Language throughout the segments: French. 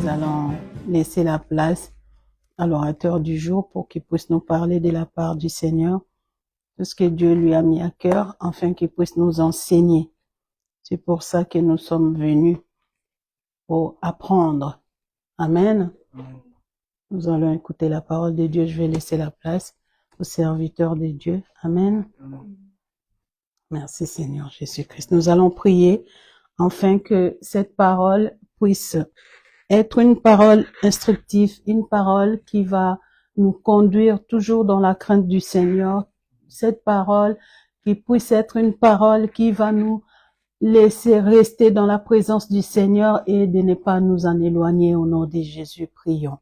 nous allons laisser la place à l'orateur du jour pour qu'il puisse nous parler de la part du Seigneur, tout ce que Dieu lui a mis à cœur, afin qu'il puisse nous enseigner. C'est pour ça que nous sommes venus, pour apprendre. Amen. Nous allons écouter la parole de Dieu. Je vais laisser la place aux serviteurs de Dieu. Amen. Merci Seigneur Jésus-Christ. Nous allons prier afin que cette parole puisse être une parole instructive, une parole qui va nous conduire toujours dans la crainte du Seigneur. Cette parole qui puisse être une parole qui va nous laisser rester dans la présence du Seigneur et de ne pas nous en éloigner. Au nom de Jésus, prions.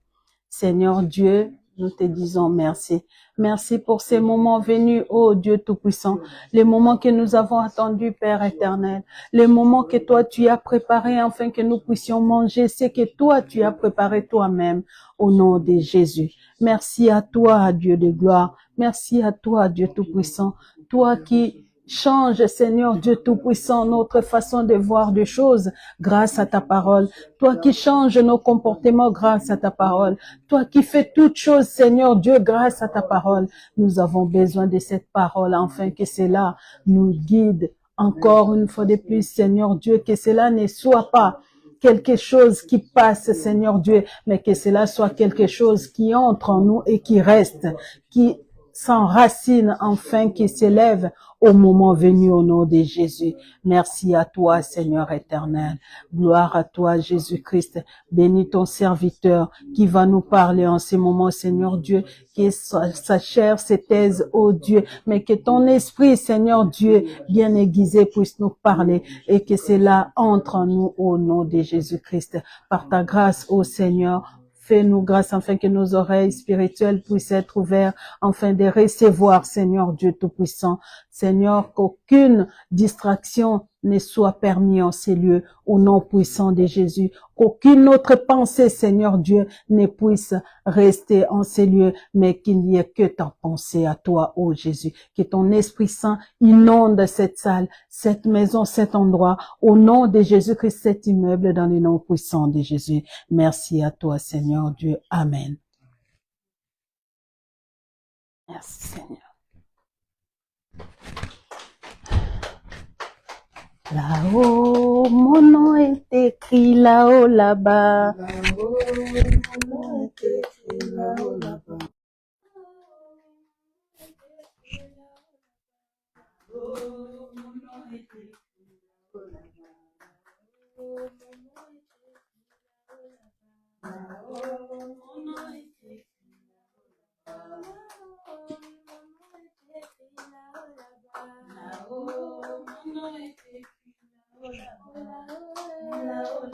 Seigneur Dieu, nous te disons merci. Merci pour ces moments venus, ô Dieu Tout-Puissant, les moments que nous avons attendus, Père éternel, les moments que toi tu as préparés afin que nous puissions manger, c'est que toi tu as préparé toi-même, au nom de Jésus. Merci à toi, Dieu de gloire. Merci à toi, Dieu Tout-Puissant, toi qui change, Seigneur Dieu Tout-Puissant, notre façon de voir des choses grâce à ta parole. Toi qui changes nos comportements grâce à ta parole. Toi qui fais toutes choses, Seigneur Dieu, grâce à ta parole. Nous avons besoin de cette parole afin que cela nous guide encore une fois de plus, Seigneur Dieu, que cela ne soit pas quelque chose qui passe, Seigneur Dieu, mais que cela soit quelque chose qui entre en nous et qui reste, qui s'enracine enfin, qui s'élève au moment venu au nom de Jésus. Merci à toi, Seigneur éternel. Gloire à toi, Jésus-Christ. Bénis ton serviteur qui va nous parler en ces moments, Seigneur Dieu, que sa chair se taise, ô Dieu, mais que ton esprit, Seigneur Dieu, bien aiguisé, puisse nous parler et que cela entre en nous au nom de Jésus-Christ. Par ta grâce, ô Seigneur, fais-nous grâce afin que nos oreilles spirituelles puissent être ouvertes, afin de recevoir, Seigneur Dieu Tout-Puissant. Seigneur, qu'aucune distraction ne soit permise en ces lieux, au nom puissant de Jésus. Qu'aucune autre pensée, Seigneur Dieu, ne puisse rester en ces lieux, mais qu'il n'y ait que ta pensée à toi, ô Jésus. Que ton Esprit Saint inonde cette salle, cette maison, cet endroit, au nom de Jésus-Christ, cet immeuble, dans le nom puissant de Jésus. Merci à toi, Seigneur Dieu. Amen. Merci, Seigneur. Là-haut, mon nom est écrit là-haut, là-bas. Là-haut, mon nom est écrit là-haut, là-bas. Là-haut, mon nom est écrit là-haut, là-bas. Là-haut, mon nom est écrit là-haut, là-bas. Là-haut, mon nom est écrit là-haut, là-bas.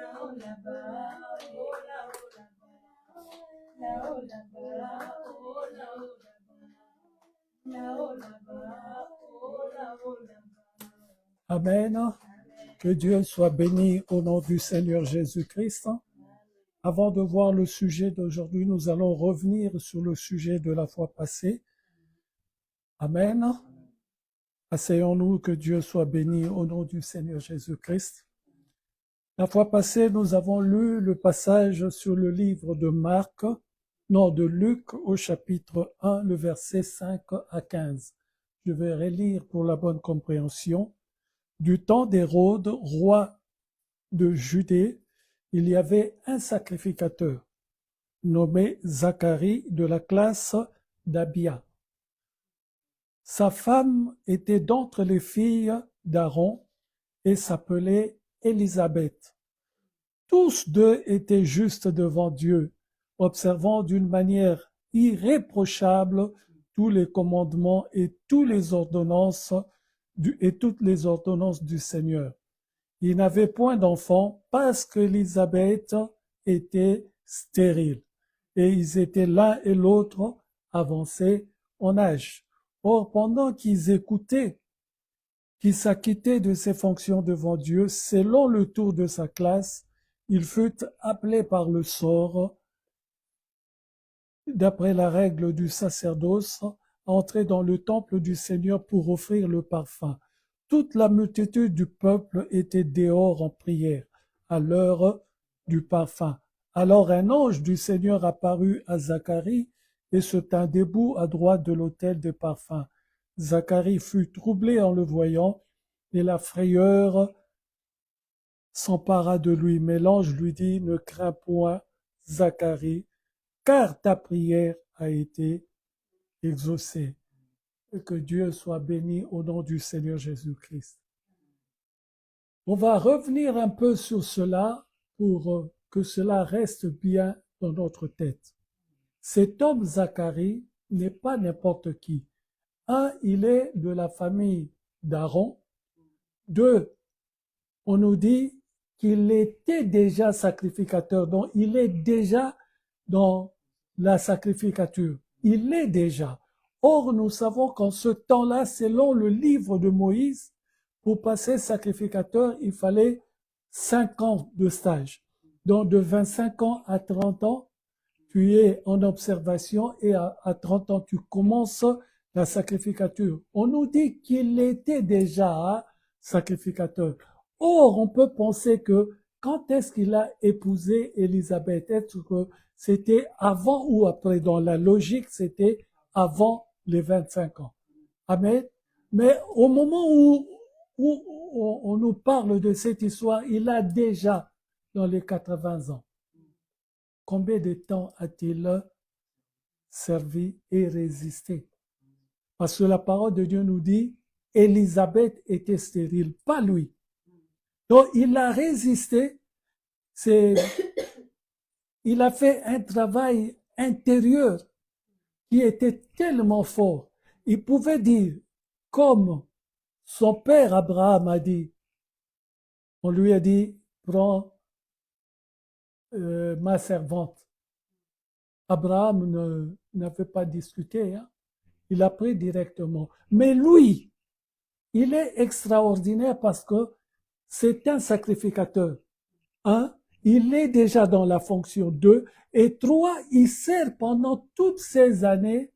Là-haut, là-bas. Là-haut, là-bas. Là-haut, là-bas. Amen. Que Dieu soit béni au nom du Seigneur Jésus-Christ. Avant de voir le sujet d'aujourd'hui, nous allons revenir sur le sujet de la fois passée. Amen. Asseyons-nous, que Dieu soit béni au nom du Seigneur Jésus-Christ. La fois passée, nous avons lu le passage sur le livre de Luc au chapitre 1, le verset 5 à 15. Je vais relire pour la bonne compréhension. Du temps d'Hérode, roi de Judée, il y avait un sacrificateur nommé Zacharie de la classe d'Abia. Sa femme était d'entre les filles d'Aaron et s'appelait Élisabeth. Tous deux étaient justes devant Dieu, observant d'une manière irréprochable tous les commandements et toutes les ordonnances du Seigneur. Ils n'avaient point d'enfants parce qu'Élisabeth était stérile, et ils étaient l'un et l'autre avancés en âge. Or, pendant qu'ils écoutaient, qu'il s'acquittait de ses fonctions devant Dieu, selon le tour de sa classe, il fut appelé par le sort, d'après la règle du sacerdoce, à entrer dans le temple du Seigneur pour offrir le parfum. toute la multitude du peuple était dehors en prière, à l'heure du parfum. Alors un ange du Seigneur apparut à Zacharie et se tint debout à droite de l'autel des parfums. Zacharie fut troublé en le voyant, et la frayeur s'empara de lui. Mais l'ange lui dit, ne crains point, Zacharie, car ta prière a été exaucée. Et que Dieu soit béni au nom du Seigneur Jésus-Christ. On va revenir un peu sur cela pour que cela reste bien dans notre tête. Cet homme Zacharie n'est pas n'importe qui. Un, il est de la famille d'Aaron. Deux, on nous dit qu'il était déjà sacrificateur, donc il est déjà dans la sacrificature. Il est déjà. Or, nous savons qu'en ce temps-là, selon le livre de Moïse, pour passer sacrificateur, il fallait 5 ans de stage. Donc, de 25 ans à 30 ans, tu es en observation et à 30 ans, tu commences la sacrificature. On nous dit qu'il était déjà sacrificateur. Or, on peut penser que quand est-ce qu'il a épousé Élisabeth? Est-ce que c'était avant ou après? Dans la logique, c'était avant les 25 ans. Amen. Mais au moment où on nous parle de cette histoire, il a déjà dans les 80 ans. Combien de temps a-t-il servi et résisté? Parce que la parole de Dieu nous dit, Élisabeth était stérile, pas lui. Donc il a résisté, il a fait un travail intérieur qui était tellement fort. Il pouvait dire, comme son père Abraham a dit, on lui a dit, prends ma servante. Abraham n'avait pas discuté, hein? Il a pris directement. Mais lui, il est extraordinaire parce que c'est un sacrificateur. Un, il est déjà dans la fonction. Deux, et trois, il sert pendant toutes ces années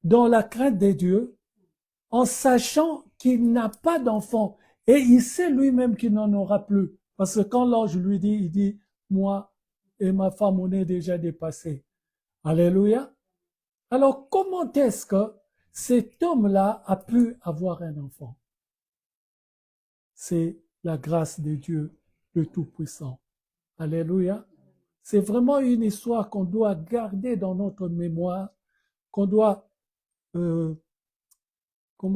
dans la crainte des dieux, en sachant qu'il n'a pas d'enfant. Et il sait lui-même qu'il n'en aura plus. Parce que quand l'ange lui dit, il dit, moi et ma femme, on est déjà dépassés. Alléluia. Alors, comment est-ce que cet homme-là a pu avoir un enfant? C'est la grâce de Dieu, le Tout-Puissant. Alléluia. C'est vraiment une histoire qu'on doit garder dans notre mémoire, qu'on doit, comment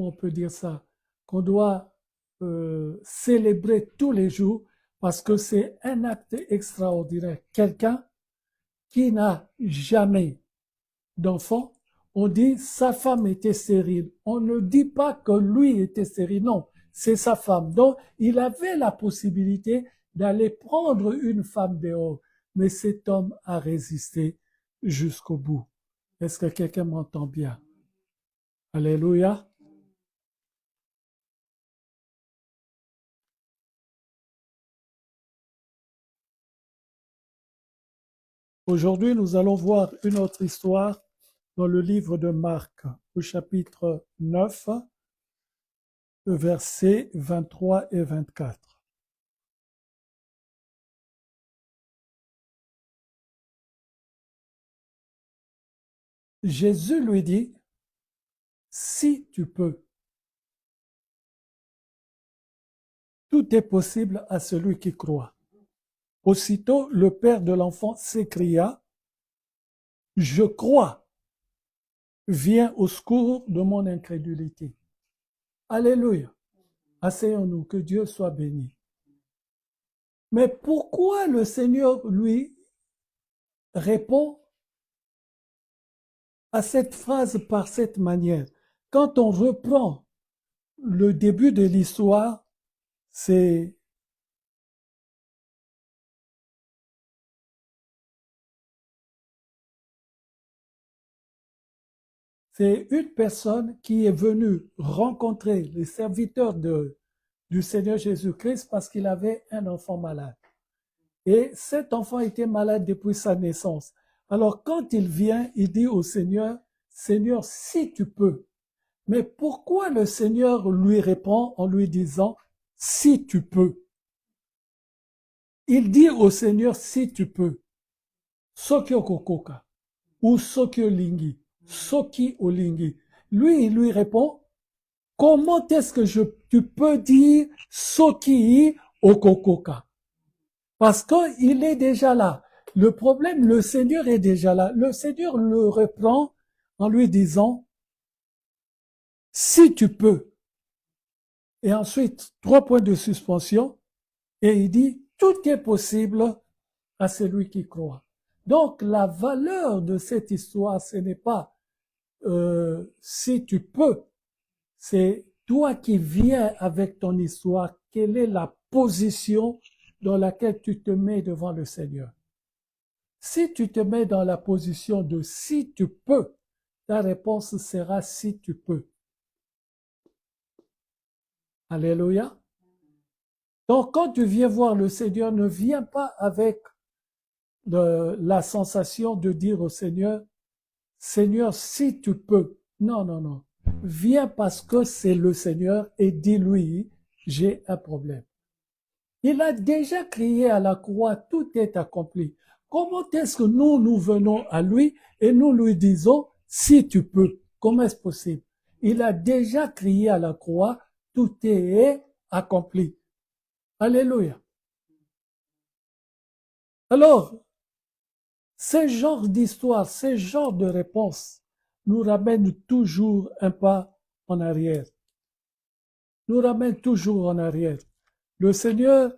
on peut dire ça, qu'on doit célébrer tous les jours parce que c'est un acte extraordinaire. Quelqu'un qui n'a jamais d'enfant, on dit sa femme était stérile. On ne dit pas que lui était stérile, non, c'est sa femme. Donc, il avait la possibilité d'aller prendre une femme dehors, mais cet homme a résisté jusqu'au bout. Est-ce que quelqu'un m'entend bien? Alléluia. Aujourd'hui, nous allons voir une autre histoire dans le livre de Marc, au chapitre 9, versets 23 et 24. Jésus lui dit, si tu peux, tout est possible à celui qui croit. Aussitôt, le père de l'enfant s'écria, je crois, viens au secours de mon incrédulité. Alléluia. Asseyons-nous, que Dieu soit béni. Mais pourquoi le Seigneur lui répond à cette phrase par cette manière? Quand on reprend le début de l'histoire, c'est une personne qui est venue rencontrer les serviteurs du Seigneur Jésus-Christ parce qu'il avait un enfant malade. Et cet enfant était malade depuis sa naissance. Alors quand il vient, il dit au Seigneur, Seigneur, si tu peux. Mais pourquoi le Seigneur lui répond en lui disant « si tu peux ». Il dit au Seigneur « si tu peux ». Soki okokoka ou soki olingi, soki olingi. Lui, il lui répond « comment est-ce que tu peux dire soki okokoka » parce qu'il est déjà là. Le problème, le Seigneur est déjà là. Le Seigneur le reprend en lui disant « si tu peux ». Et ensuite, 3 points de suspension. Et il dit « tout est possible à celui qui croit ». Donc, la valeur de cette histoire, ce n'est pas si tu peux, c'est toi qui viens avec ton histoire. Quelle est la position dans laquelle tu te mets devant le Seigneur? Si tu te mets dans la position de si tu peux, ta réponse sera si tu peux. Alléluia. Donc, quand tu viens voir le Seigneur, ne viens pas avec la sensation de dire au Seigneur, Seigneur, si tu peux. Non, non, non. Viens parce que c'est le Seigneur et dis-lui, j'ai un problème. Il a déjà crié à la croix, tout est accompli. Comment est-ce que nous venons à lui et nous lui disons, si tu peux, comment est-ce possible? Il a déjà crié à la croix, tout est accompli. Alléluia. Alors, ces genres d'histoires, ces genres de réponses nous ramènent toujours un pas en arrière. Nous ramènent toujours en arrière. Le Seigneur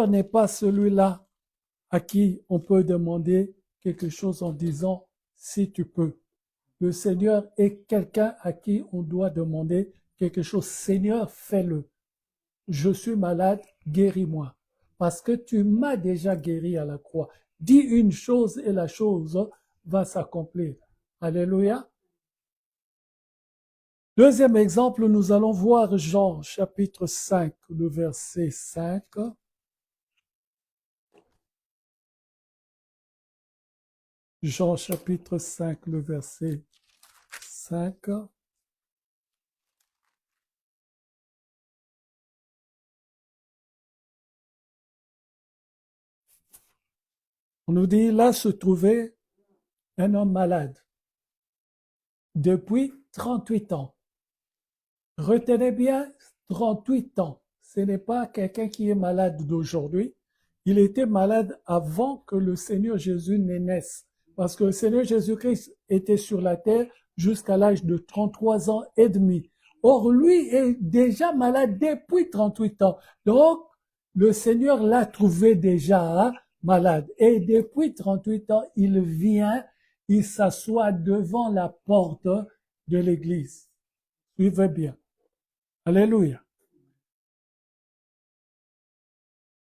n'est pas celui-là à qui on peut demander quelque chose en disant si tu peux. Le Seigneur est quelqu'un à qui on doit demander quelque chose. Seigneur, fais-le. Je suis malade, guéris-moi. Parce que tu m'as déjà guéri à la croix. Dis une chose et la chose va s'accomplir. Alléluia. Deuxième exemple, nous allons voir Jean chapitre 5, le verset 5. Jean chapitre 5, le verset 5. On nous dit, là se trouvait un homme malade depuis 38 ans. Retenez bien, 38 ans. Ce n'est pas quelqu'un qui est malade d'aujourd'hui. Il était malade avant que le Seigneur Jésus ne naisse. Parce que le Seigneur Jésus-Christ était sur la terre jusqu'à l'âge de 33 ans et demi. Or, lui est déjà malade depuis 38 ans. Donc, le Seigneur l'a trouvé déjà malade. Et depuis 38 ans, il vient, il s'assoit devant la porte de l'église. Suivez bien. Alléluia.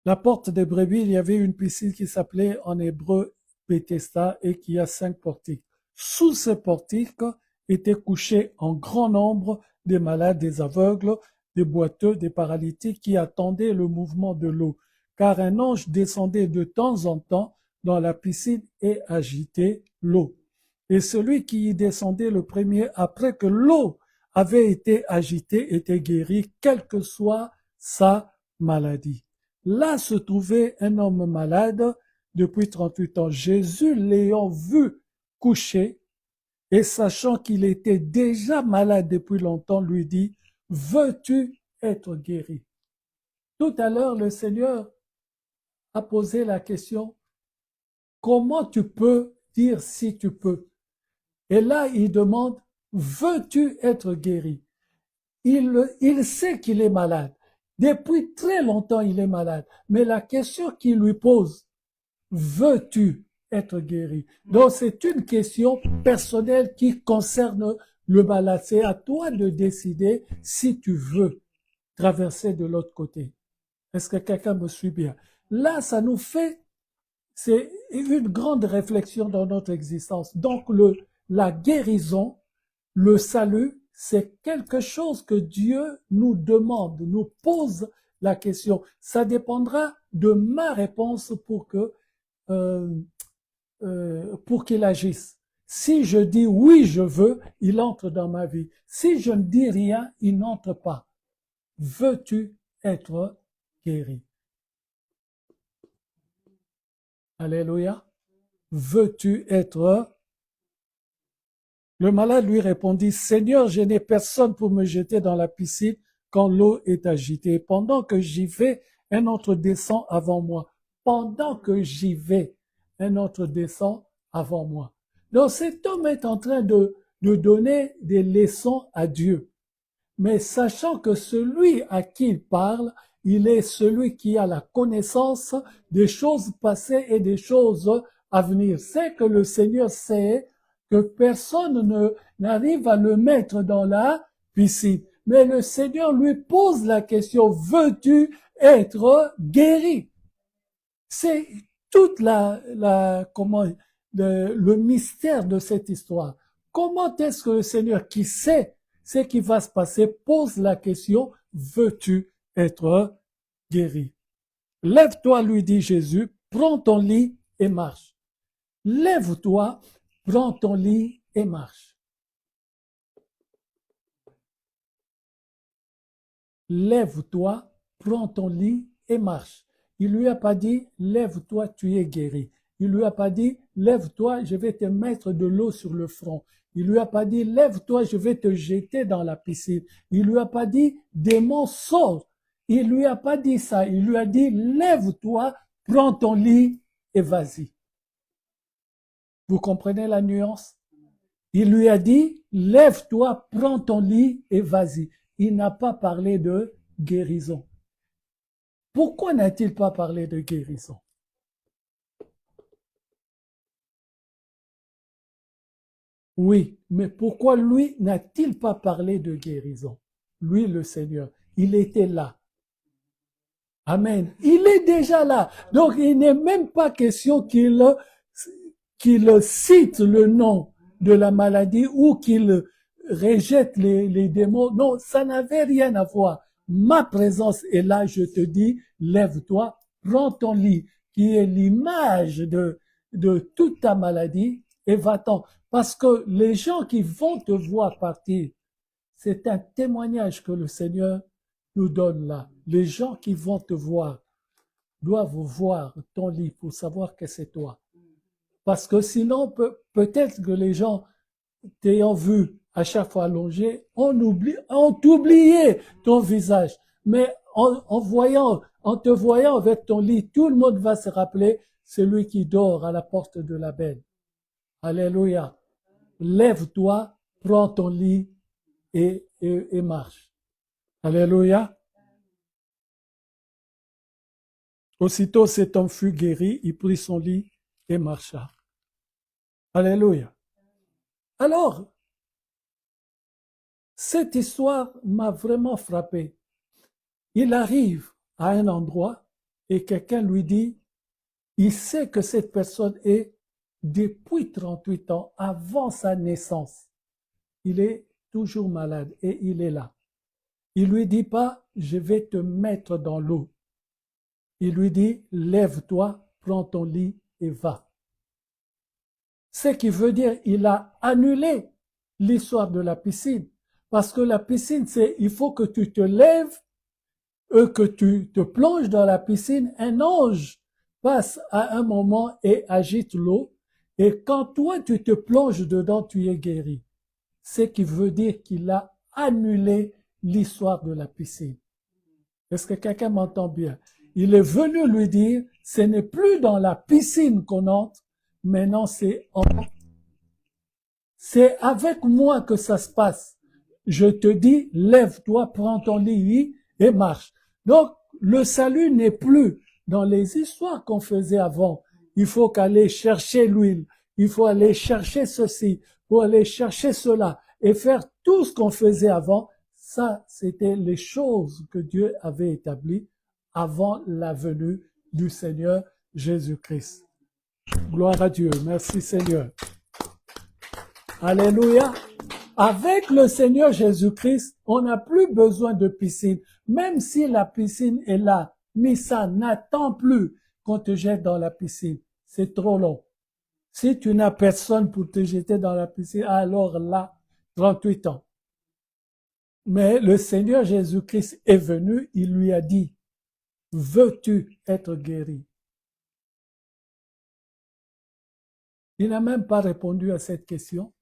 La porte des brebis, il y avait une piscine qui s'appelait en hébreu Bethesda et qui a 5 portiques. Sous ces portiques étaient couchés en grand nombre des malades, des aveugles, des boiteux, des paralytiques qui attendaient le mouvement de l'eau. Car un ange descendait de temps en temps dans la piscine et agitait l'eau. Et celui qui y descendait le premier après que l'eau avait été agitée était guéri, quelle que soit sa maladie. Là se trouvait un homme malade depuis 38 ans. Jésus, l'ayant vu couché et sachant qu'il était déjà malade depuis longtemps, lui dit, « Veux-tu être guéri ?» Tout à l'heure, le Seigneur a posé la question, « Comment tu peux dire si tu peux ?» Et là, il demande, « Veux-tu être guéri ?» Il sait qu'il est malade. Depuis très longtemps, il est malade. Mais la question qu'il lui pose, veux-tu être guéri? Donc, c'est une question personnelle qui concerne le malade. C'est à toi de décider si tu veux traverser de l'autre côté. Est-ce que quelqu'un me suit bien? Là, ça nous fait, c'est une grande réflexion dans notre existence. Donc, la guérison, le salut, c'est quelque chose que Dieu nous demande, nous pose la question. Ça dépendra de ma réponse pour que pour qu'il agisse. Si je dis oui, je veux, il entre dans ma vie. Si je ne dis rien, il n'entre pas. Veux-tu être guéri? Alléluia. Veux-tu être? Le malade lui répondit, Seigneur, je n'ai personne pour me jeter dans la piscine quand l'eau est agitée. Pendant que j'y vais, un autre descend avant moi. Pendant que j'y vais, un autre descend avant moi. Donc cet homme est en train de donner des leçons à Dieu. Mais sachant que celui à qui il parle, il est celui qui a la connaissance des choses passées et des choses à venir. C'est que le Seigneur sait que personne n'arrive à le mettre dans la piscine. Mais le Seigneur lui pose la question, veux-tu être guéri? C'est toute le mystère de cette histoire. Comment est-ce que le Seigneur qui sait ce qui va se passer pose la question, veux-tu être guéri? Lève-toi, lui dit Jésus, prends ton lit et marche. Lève-toi, prends ton lit et marche. Lève-toi, prends ton lit et marche. Il lui a pas dit, lève-toi, tu es guéri. Il lui a pas dit, lève-toi, je vais te mettre de l'eau sur le front. Il lui a pas dit, lève-toi, je vais te jeter dans la piscine. Il lui a pas dit, démon, sors. Il lui a pas dit ça. Il lui a dit, lève-toi, prends ton lit et vas-y. Vous comprenez la nuance? Il lui a dit, lève-toi, prends ton lit et vas-y. Il n'a pas parlé de guérison. Pourquoi n'a-t-il pas parlé de guérison? Oui, mais pourquoi lui n'a-t-il pas parlé de guérison? Lui, le Seigneur, il était là. Amen. Il est déjà là. Donc, il n'est même pas question qu'il cite le nom de la maladie ou qu'il rejette les démons. Non, ça n'avait rien à voir. Ma présence est là, je te dis, lève-toi, prends ton lit, qui est l'image de toute ta maladie, et va-t'en. Parce que les gens qui vont te voir partir, c'est un témoignage que le Seigneur nous donne là. Les gens qui vont te voir doivent voir ton lit pour savoir que c'est toi. Parce que sinon, peut-être que les gens t'ayant vu à chaque fois allongé, ont oublié ton visage. Mais en te voyant avec ton lit, tout le monde va se rappeler celui qui dort à la porte de la benne. Alléluia. Lève-toi, prends ton lit et marche. Alléluia. Aussitôt cet homme fut guéri, il prit son lit et marcha. Alléluia. Alors, cette histoire m'a vraiment frappé. Il arrive à un endroit et quelqu'un lui dit, il sait que cette personne est depuis 38 ans, avant sa naissance. Il est toujours malade et il est là. Il lui dit pas, je vais te mettre dans l'eau. Il lui dit, lève-toi, prends ton lit et va. Ce qui veut dire, il a annulé l'histoire de la piscine. Parce que la piscine, c'est, il faut que tu te lèves, que tu te plonges dans la piscine, un ange passe à un moment et agite l'eau, et quand toi tu te plonges dedans, tu es guéri. Ce qui veut dire qu'il a annulé l'histoire de la piscine. Est-ce que quelqu'un m'entend bien? Il est venu lui dire, ce n'est plus dans la piscine qu'on entre, maintenant c'est avec moi que ça se passe. Je te dis, lève-toi, prends ton lit et marche. Donc, le salut n'est plus dans les histoires qu'on faisait avant. Il faut qu'aller chercher l'huile, il faut aller chercher ceci, il faut aller chercher cela et faire tout ce qu'on faisait avant. Ça, c'était les choses que Dieu avait établies avant la venue du Seigneur Jésus-Christ. Gloire à Dieu. Merci Seigneur. Alléluia. Avec le Seigneur Jésus-Christ, on n'a plus besoin de piscine. Même si la piscine est là, mais ça n'attend plus qu'on te jette dans la piscine. C'est trop long. Si tu n'as personne pour te jeter dans la piscine, alors là, 38 ans. Mais le Seigneur Jésus-Christ est venu, il lui a dit, veux-tu être guéri? Il n'a même pas répondu à cette question.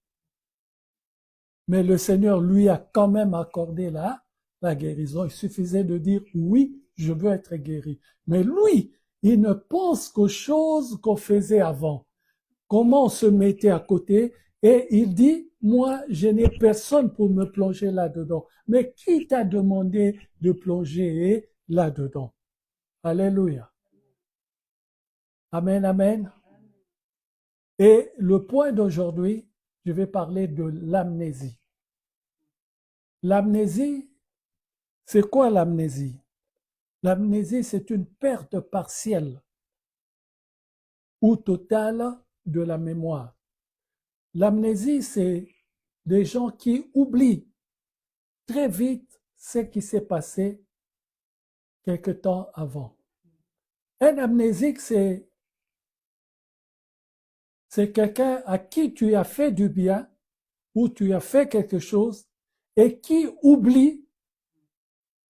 Mais le Seigneur lui a quand même accordé la guérison. Il suffisait de dire oui, je veux être guéri. Mais lui, il ne pense qu'aux choses qu'on faisait avant. Comment on se mettait à côté et il dit, moi, je n'ai personne pour me plonger là-dedans. Mais qui t'a demandé de plonger là-dedans? Alléluia. Amen, amen. Et le point d'aujourd'hui, je vais parler de l'amnésie. L'amnésie, c'est quoi l'amnésie? L'amnésie, c'est une perte partielle ou totale de la mémoire. L'amnésie, c'est des gens qui oublient très vite ce qui s'est passé quelque temps avant. Un amnésique, c'est quelqu'un à qui tu as fait du bien ou tu as fait quelque chose et qui oublie,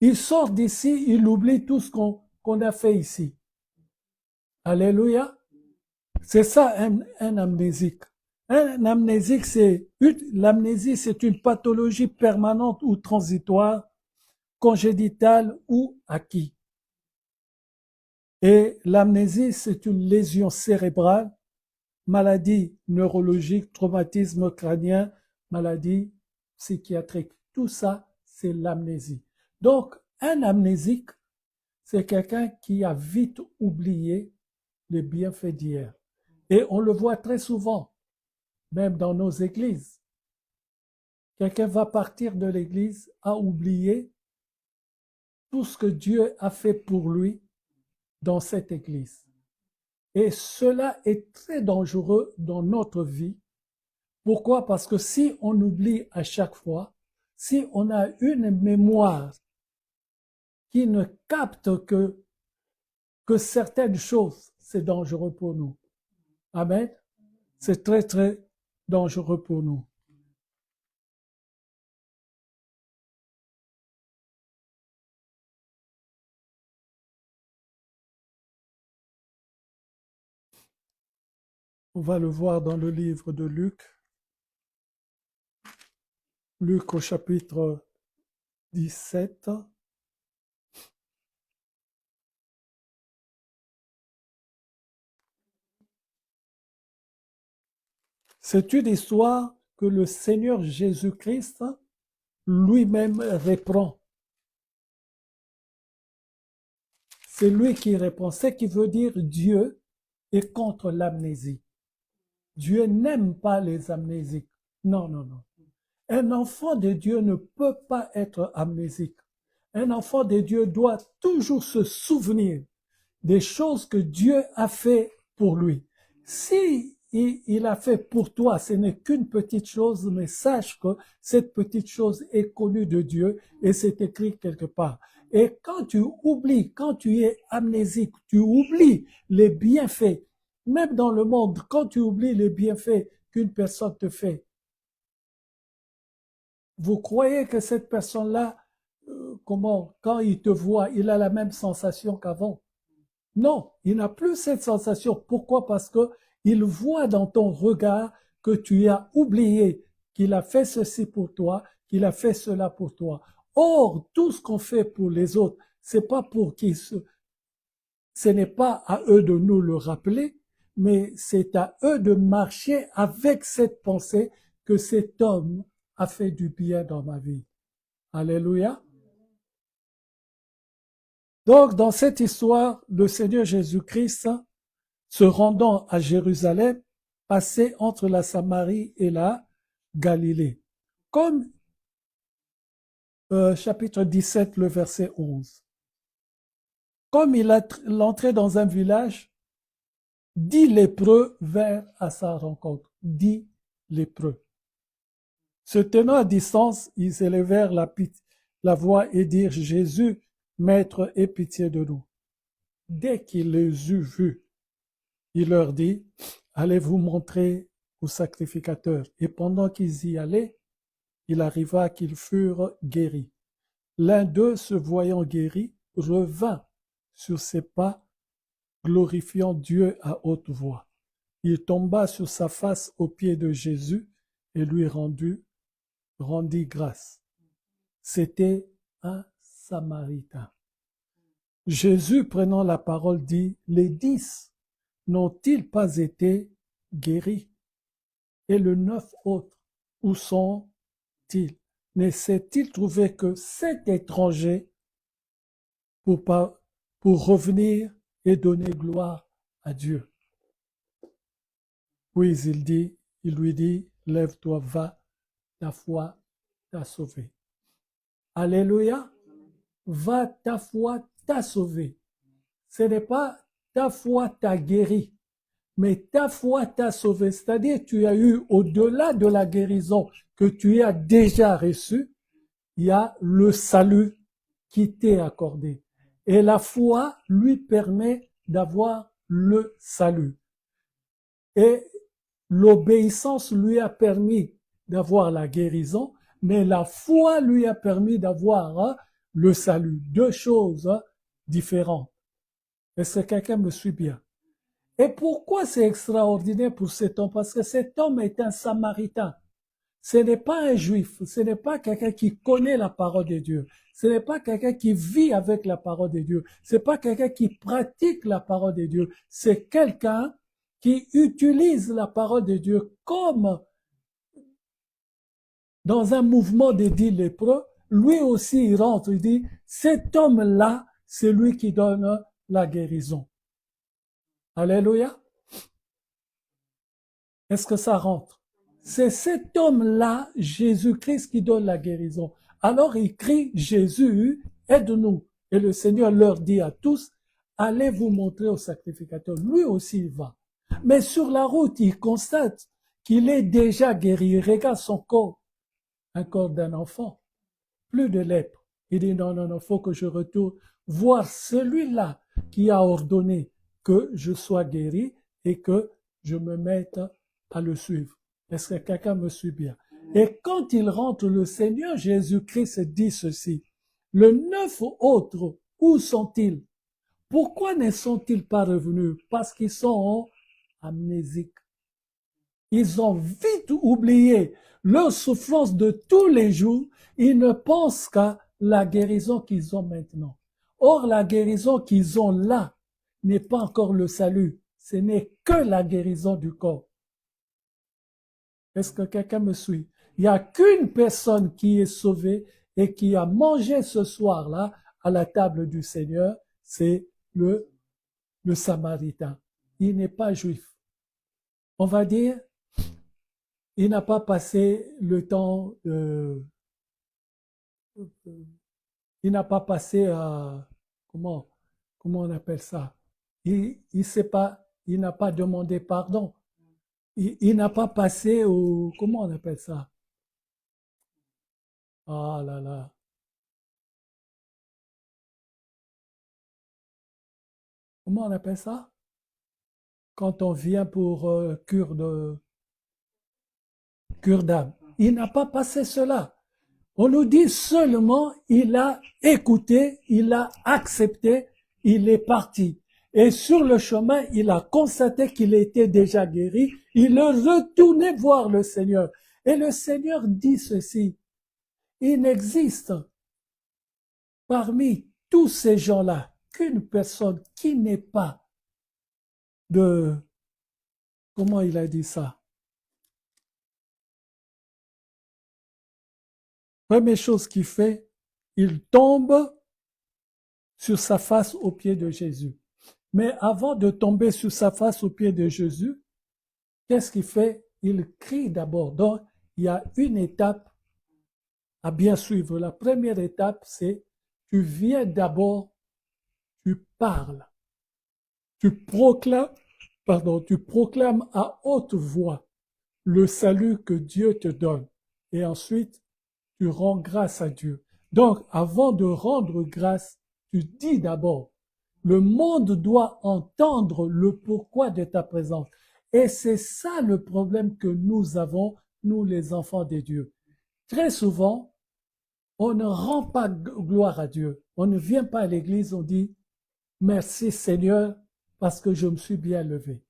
il sort d'ici, il oublie tout ce qu'on a fait ici. Alléluia. C'est ça un amnésique. Un amnésique, l'amnésie, c'est une pathologie permanente ou transitoire, congénitale ou acquise. Et l'amnésie, c'est une lésion cérébrale, maladie neurologique, traumatisme crânien, maladie psychiatrique. Tout ça, c'est l'amnésie. Donc, un amnésique, c'est quelqu'un qui a vite oublié les bienfaits d'hier. Et on le voit très souvent, même dans nos églises. Quelqu'un va partir de l'église, a oublié tout ce que Dieu a fait pour lui dans cette église. Et cela est très dangereux dans notre vie. Pourquoi? Parce que si on oublie à chaque fois, si on a une mémoire qui ne capte que certaines choses, c'est dangereux pour nous. Amen. C'est très, très dangereux pour nous. On va le voir dans le livre de Luc. Luc au chapitre 17. C'est une histoire que le Seigneur Jésus-Christ lui-même reprend. C'est lui qui répond. Ce qui veut dire Dieu est contre l'amnésie. Dieu n'aime pas les amnésiques. Non, non, non. Un enfant de Dieu ne peut pas être amnésique. Un enfant de Dieu doit toujours se souvenir des choses que Dieu a fait pour lui. Si il a fait pour toi, ce n'est qu'une petite chose, mais sache que cette petite chose est connue de Dieu et c'est écrit quelque part. Et quand tu oublies, quand tu es amnésique, tu oublies les bienfaits, même dans le monde, quand tu oublies les bienfaits qu'une personne te fait, vous croyez que cette personne-là, quand il te voit, il a la même sensation qu'avant? Non, il n'a plus cette sensation. Pourquoi? Parce que il voit dans ton regard que tu as oublié qu'il a fait ceci pour toi, qu'il a fait cela pour toi. Or, tout ce qu'on fait pour les autres, c'est pas pour qu'ils ce n'est pas à eux de nous le rappeler, mais c'est à eux de marcher avec cette pensée que cet homme a fait du bien dans ma vie. Alléluia. Donc, dans cette histoire, le Seigneur Jésus-Christ, se rendant à Jérusalem, passait entre la Samarie et la Galilée. Comme chapitre 17, le verset 11. Comme il entrait dans un village, 10 lépreux vinrent à sa rencontre. 10 lépreux. Se tenant à distance, ils élevèrent la voix et dirent, Jésus, Maître, aie pitié de nous. Dès qu'il les eut vus, il leur dit, allez vous montrer au sacrificateur. Et pendant qu'ils y allaient, il arriva qu'ils furent guéris. L'un d'eux, se voyant guéri, revint sur ses pas, glorifiant Dieu à haute voix. Il tomba sur sa face aux pieds de Jésus et lui rendit grâce. C'était un Samaritain. Jésus, prenant la parole, dit, « Les 10 n'ont-ils pas été guéris? Et les 9 autres, où sont-ils? Ne s'est-il trouvé que 7 étrangers pour revenir et donner gloire à Dieu? » Puis il lui dit, « Lève-toi, va, ta foi t'a sauvé. » Alléluia. Va, ta foi t'a sauvé. Ce n'est pas ta foi t'a guéri, mais ta foi t'a sauvé. C'est-à-dire tu as eu, au-delà de la guérison que tu as déjà reçue, il y a le salut qui t'est accordé. Et la foi lui permet d'avoir le salut. Et l'obéissance lui a permis d'avoir la guérison, mais la foi lui a permis d'avoir le salut. Deux choses différentes. Est-ce que quelqu'un me suit bien? Et pourquoi c'est extraordinaire pour cet homme? Parce que cet homme est un Samaritain. Ce n'est pas un juif, ce n'est pas quelqu'un qui connaît la parole de Dieu, ce n'est pas quelqu'un qui vit avec la parole de Dieu, ce n'est pas quelqu'un qui pratique la parole de Dieu, c'est quelqu'un qui utilise la parole de Dieu comme dans un mouvement des 10 lépreux. Lui aussi il rentre, il dit, cet homme-là, c'est lui qui donne la guérison. Alléluia. Est-ce que ça rentre? C'est cet homme-là, Jésus-Christ, qui donne la guérison. Alors il crie, Jésus, aide-nous. Et le Seigneur leur dit à tous, allez vous montrer au sacrificateur. Lui aussi il va. Mais sur la route, il constate qu'il est déjà guéri. Il regarde son corps, un corps d'un enfant, plus de lèpre. Il dit, non, non, non, faut que je retourne voir celui-là qui a ordonné que je sois guéri et que je me mette à le suivre. Est-ce que quelqu'un me suit bien? Et quand il rentre, le Seigneur Jésus-Christ dit ceci. Les 9 autres, où sont-ils? Pourquoi ne sont-ils pas revenus? Parce qu'ils sont amnésiques. Ils ont vite oublié leur souffrance de tous les jours. Ils ne pensent qu'à la guérison qu'ils ont maintenant. Or, la guérison qu'ils ont là n'est pas encore le salut. Ce n'est que la guérison du corps. Est-ce que quelqu'un me suit? Il n'y a qu'une personne qui est sauvée et qui a mangé ce soir-là à la table du Seigneur, c'est le Samaritain. Il n'est pas juif. On va dire, il n'a pas passé le temps, il n'a pas passé à, comment on appelle ça? Il n'a pas demandé pardon. Il n'a pas passé au, comment on appelle ça? Ah là là. Comment on appelle ça? Quand on vient pour cure d'âme. Il n'a pas passé cela. On nous dit seulement, il a écouté, il a accepté, il est parti. Et sur le chemin, il a constaté qu'il était déjà guéri. Il est retourné voir le Seigneur. Et le Seigneur dit ceci. Il n'existe parmi tous ces gens-là qu'une personne qui n'est pas de... Comment il a dit ça? Première chose qu'il fait, il tombe sur sa face aux pieds de Jésus. Mais avant de tomber sur sa face aux pieds de Jésus, qu'est-ce qu'il fait? Il crie d'abord. Donc, il y a une étape à bien suivre. La première étape, c'est tu viens d'abord, tu parles. Tu proclames à haute voix le salut que Dieu te donne. Et ensuite, tu rends grâce à Dieu. Donc, avant de rendre grâce, tu dis d'abord, le monde doit entendre le pourquoi de ta présence. Et c'est ça le problème que nous avons, nous les enfants de Dieu. Très souvent, on ne rend pas gloire à Dieu. On ne vient pas à l'église, on dit merci Seigneur parce que je me suis bien levé.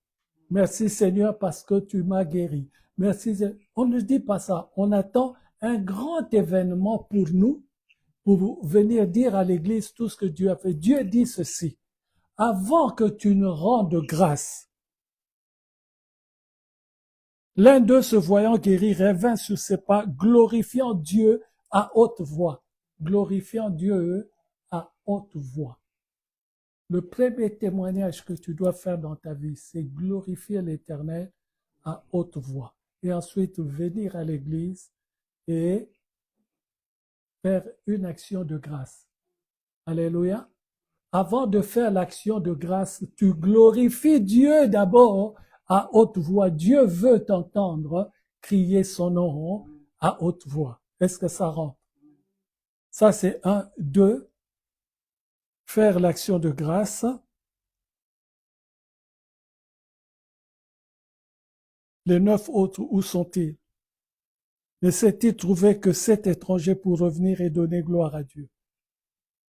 Merci Seigneur parce que tu m'as guéri. Merci. On ne dit pas ça. On attend un grand événement pour nous, pour venir dire à l'église tout ce que Dieu a fait. Dieu dit ceci. Avant que tu ne rendes grâce, l'un d'eux se voyant guéri revint sur ses pas, glorifiant Dieu à haute voix. Glorifiant Dieu à haute voix. Le premier témoignage que tu dois faire dans ta vie, c'est glorifier l'Éternel à haute voix. Et ensuite venir à l'église et faire une action de grâce. Alléluia. Avant de faire l'action de grâce, tu glorifies Dieu d'abord à haute voix. Dieu veut t'entendre crier son nom à haute voix. Est-ce que ça rentre? Ça, c'est 1. 2. Faire l'action de grâce. Les 9 autres, où sont-ils? Ne s'est-il trouvé que 7 étrangers pour revenir et donner gloire à Dieu?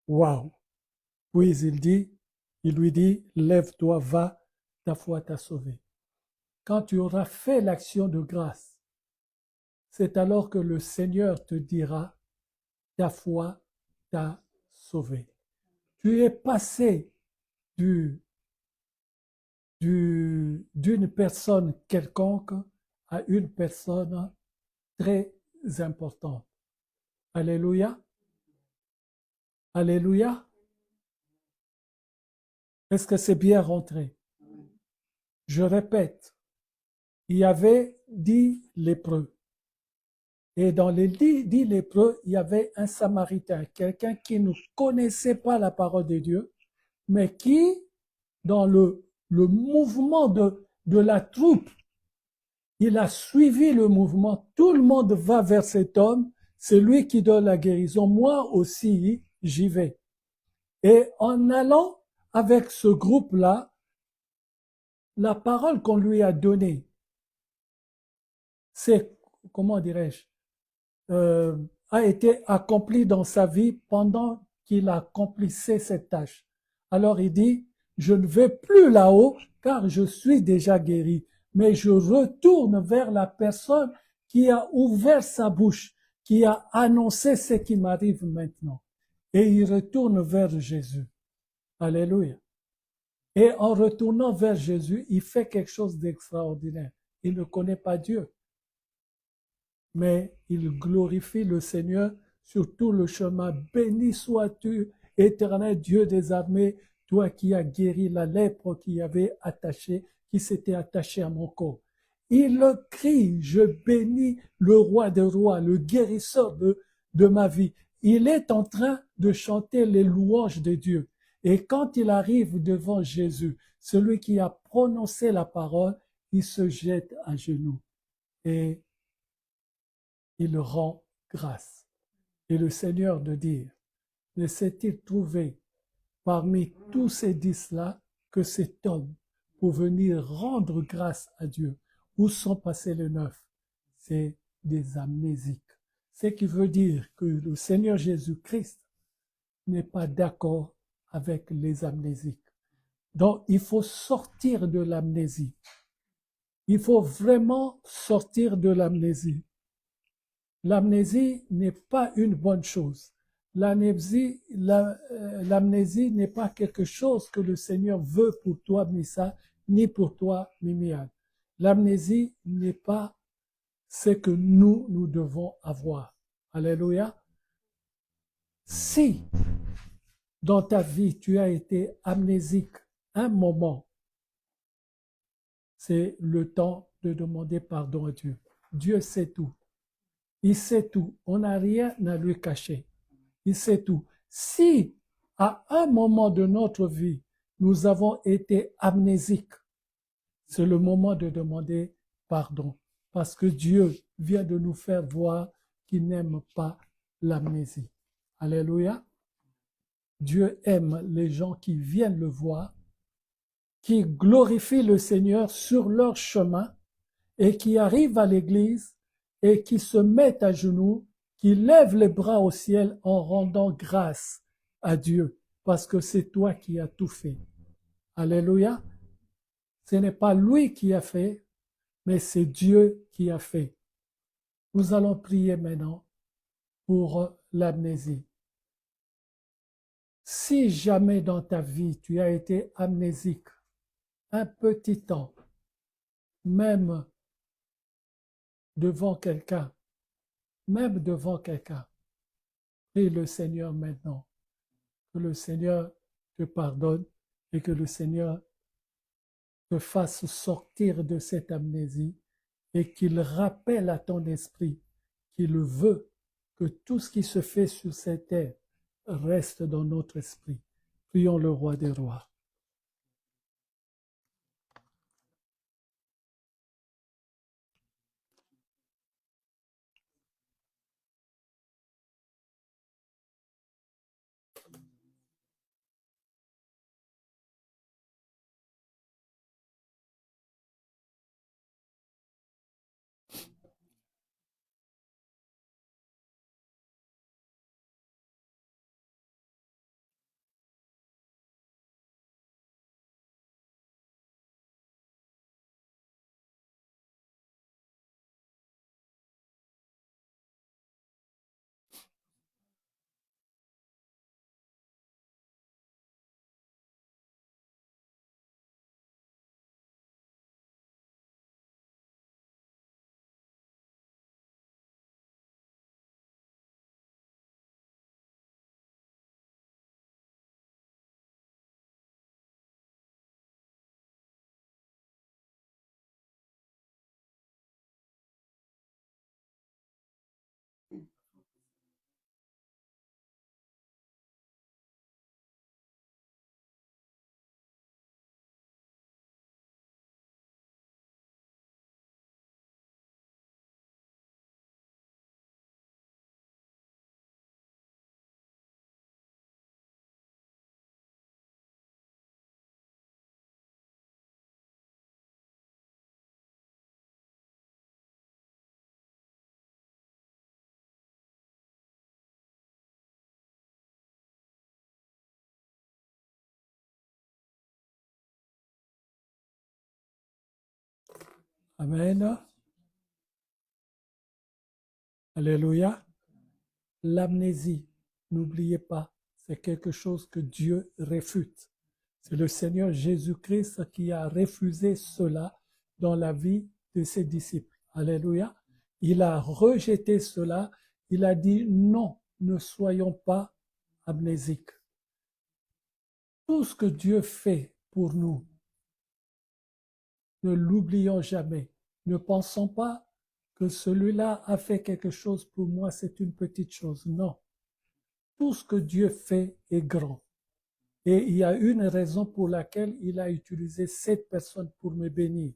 Waouh! Puis il lui dit, lève-toi, va, ta foi t'a sauvé. Quand tu auras fait l'action de grâce, c'est alors que le Seigneur te dira, ta foi t'a sauvé. Tu es passé d'une personne quelconque à une personne très importante. Alléluia. Alléluia. Est-ce que c'est bien rentré? Je répète, il y avait 10 lépreux. Et dans les 10 lépreux, il y avait un Samaritain, quelqu'un qui ne connaissait pas la parole de Dieu, mais qui, dans le mouvement de la troupe, il a suivi le mouvement. Tout le monde va vers cet homme, c'est lui qui donne la guérison. Moi aussi, j'y vais. Et en allant avec ce groupe-là, la parole qu'on lui a donnée, c'est, comment dirais-je, a été accomplie dans sa vie pendant qu'il accomplissait cette tâche. Alors il dit, je ne vais plus là-haut car je suis déjà guéri, mais je retourne vers la personne qui a ouvert sa bouche, qui a annoncé ce qui m'arrive maintenant. Et il retourne vers Jésus. Alléluia. Et en retournant vers Jésus, il fait quelque chose d'extraordinaire. Il ne connaît pas Dieu, mais il glorifie le Seigneur sur tout le chemin. Béni sois-tu, éternel Dieu des armées, toi qui as guéri la lèpre qui s'était attachée à mon corps. Il crie, je bénis le roi des rois, le guérisseur de ma vie. Il est en train de chanter les louanges de Dieu. Et quand il arrive devant Jésus, celui qui a prononcé la parole, il se jette à genoux et il rend grâce. Et le Seigneur de dire, ne s'est-il trouvé parmi tous ces 10-là que cet homme pour venir rendre grâce à Dieu? Où sont passés les 9? C'est des amnésiques. Ce qui veut dire que le Seigneur Jésus-Christ n'est pas d'accord avec les amnésiques. Donc, il faut sortir de l'amnésie. Il faut vraiment sortir de l'amnésie. L'amnésie n'est pas une bonne chose. L'amnésie n'est pas quelque chose que le Seigneur veut pour toi, Missa, ni pour toi, Mimian. L'amnésie n'est pas ce que nous devons avoir. Alléluia. Si dans ta vie tu as été amnésique un moment, c'est le temps de demander pardon à Dieu. Dieu sait tout. Il sait tout. On n'a rien à lui cacher. Il sait tout. Si, à un moment de notre vie, nous avons été amnésiques, c'est le moment de demander pardon. Parce que Dieu vient de nous faire voir qu'il n'aime pas l'amnésie. Alléluia. Dieu aime les gens qui viennent le voir, qui glorifient le Seigneur sur leur chemin et qui arrivent à l'église et qui se mettent à genoux, qui lèvent les bras au ciel en rendant grâce à Dieu, parce que c'est toi qui as tout fait. Alléluia. Ce n'est pas lui qui a fait, mais c'est Dieu qui a fait. Nous allons prier maintenant pour l'amnésie. Si jamais dans ta vie tu as été amnésique un petit temps, même devant quelqu'un, prie le Seigneur maintenant, que le Seigneur te pardonne et que le Seigneur te fasse sortir de cette amnésie et qu'il rappelle à ton esprit qu'il veut que tout ce qui se fait sur cette terre reste dans notre esprit. Prions le roi des rois. Amen. Alléluia. L'amnésie, n'oubliez pas, c'est quelque chose que Dieu réfute. C'est le Seigneur Jésus-Christ qui a refusé cela dans la vie de ses disciples. Alléluia. Il a rejeté cela. Il a dit non, ne soyons pas amnésiques. Tout ce que Dieu fait pour nous, ne l'oublions jamais. Ne pensons pas que celui-là a fait quelque chose pour moi, c'est une petite chose. Non. Tout ce que Dieu fait est grand. Et il y a une raison pour laquelle il a utilisé cette personne pour me bénir.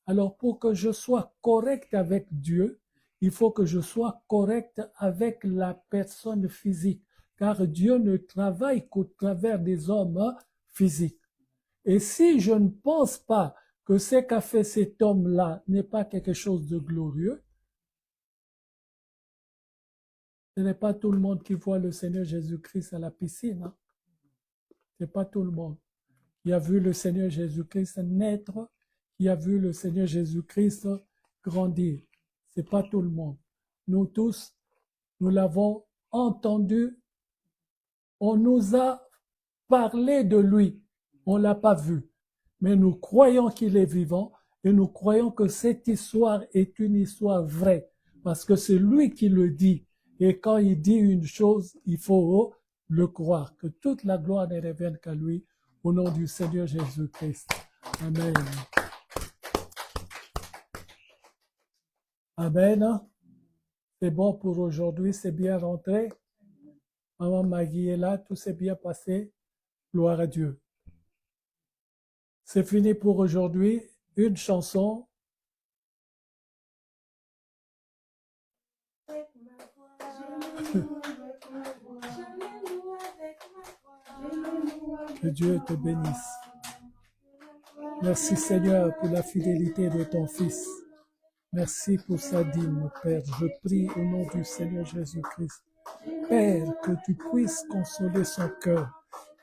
Alors pour que je sois correct avec Dieu, il faut que je sois correct avec la personne physique. Car Dieu ne travaille qu'au travers des hommes physiques. Et si je ne pense pas que ce qu'a fait cet homme-là n'est pas quelque chose de glorieux, ce n'est pas tout le monde qui voit le Seigneur Jésus-Christ à la piscine. Hein? Ce n'est pas tout le monde qui a vu le Seigneur Jésus-Christ naître, qui a vu le Seigneur Jésus-Christ grandir. Ce n'est pas tout le monde. Nous tous, nous l'avons entendu, on nous a parlé de lui, on ne l'a pas vu. Mais nous croyons qu'il est vivant et nous croyons que cette histoire est une histoire vraie parce que c'est lui qui le dit. Et quand il dit une chose, il faut le croire, que toute la gloire ne revienne qu'à lui au nom du Seigneur Jésus-Christ. Amen. Amen. C'est bon pour aujourd'hui, c'est bien rentré. Maman Maggie est là, tout s'est bien passé. Gloire à Dieu. C'est fini pour aujourd'hui. Une chanson. Que Dieu te bénisse. Merci Seigneur pour la fidélité de ton Fils. Merci pour sa dîme, Père. Je prie au nom du Seigneur Jésus-Christ. Père, que tu puisses consoler son cœur.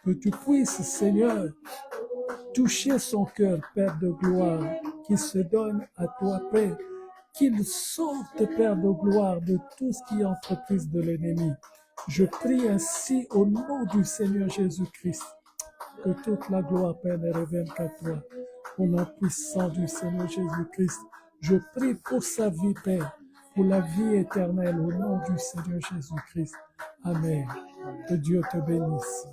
Que tu puisses, Seigneur, toucher son cœur, Père de gloire, qui se donne à toi, Père. Qu'il sorte, Père de gloire, de tout ce qui est entreprise de l'ennemi. Je prie ainsi au nom du Seigneur Jésus-Christ. Que toute la gloire, Père, ne revienne qu'à toi. Au nom puissant du Seigneur Jésus-Christ, je prie pour sa vie, Père, pour la vie éternelle, au nom du Seigneur Jésus-Christ. Amen. Que Dieu te bénisse.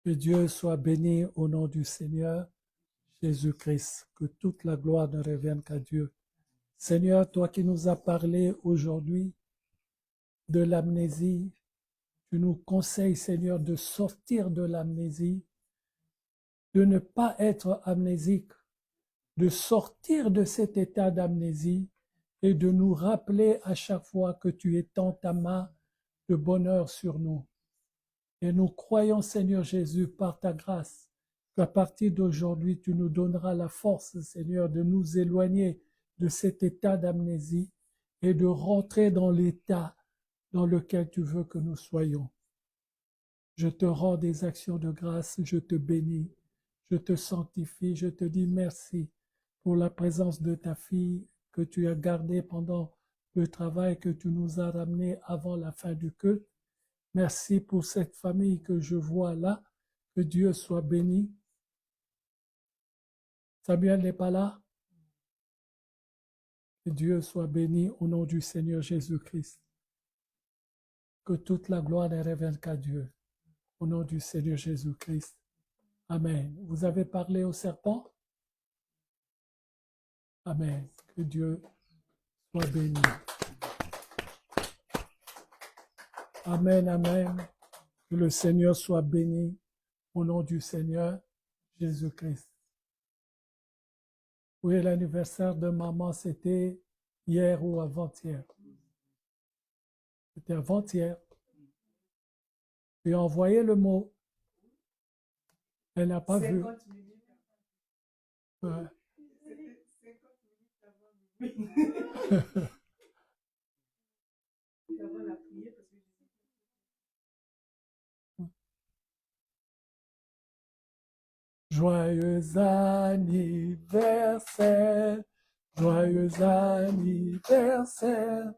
Que Dieu soit béni au nom du Seigneur Jésus-Christ. Que toute la gloire ne revienne qu'à Dieu. Seigneur, toi qui nous as parlé aujourd'hui de l'amnésie, tu nous conseilles, Seigneur, de sortir de l'amnésie, de ne pas être amnésique, de sortir de cet état d'amnésie et de nous rappeler à chaque fois que tu étends ta main de bonheur sur nous. Et nous croyons, Seigneur Jésus, par ta grâce, qu'à partir d'aujourd'hui, tu nous donneras la force, Seigneur, de nous éloigner de cet état d'amnésie et de rentrer dans l'état dans lequel tu veux que nous soyons. Je te rends des actions de grâce, je te bénis, je te sanctifie, je te dis merci pour la présence de ta fille que tu as gardée pendant le travail que tu nous as ramené avant la fin du culte. Merci pour cette famille que je vois là. Que Dieu soit béni. Samuel n'est pas là? Que Dieu soit béni au nom du Seigneur Jésus-Christ. Que toute la gloire ne revienne qu'à Dieu. Au nom du Seigneur Jésus-Christ. Amen. Vous avez parlé au serpent? Amen. Que Dieu soit béni. Amen, amen. Que le Seigneur soit béni au nom du Seigneur Jésus-Christ. Oui, l'anniversaire de maman, c'était hier ou avant-hier. C'était avant-hier. J'ai envoyé le mot. Elle n'a pas vu. Ouais. Joyeux anniversaire, joyeux anniversaire,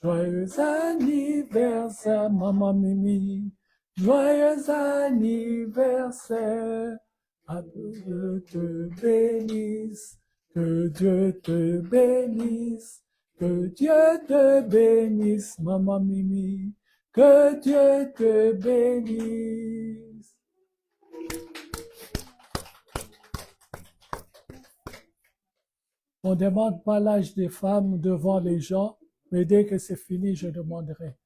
joyeux anniversaire, maman Mimi, joyeux anniversaire, que Dieu te bénisse, que Dieu te bénisse, que Dieu te bénisse, maman Mimi, que Dieu te bénisse. On ne demande pas l'âge des femmes devant les gens, mais dès que c'est fini, je demanderai.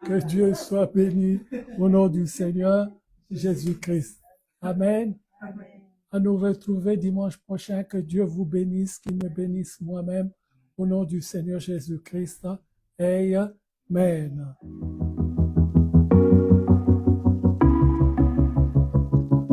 Que Dieu soit béni au nom du Seigneur Jésus-Christ. Amen. À nous retrouver dimanche prochain. Que Dieu vous bénisse, qu'il me bénisse moi-même au nom du Seigneur Jésus-Christ. Amen.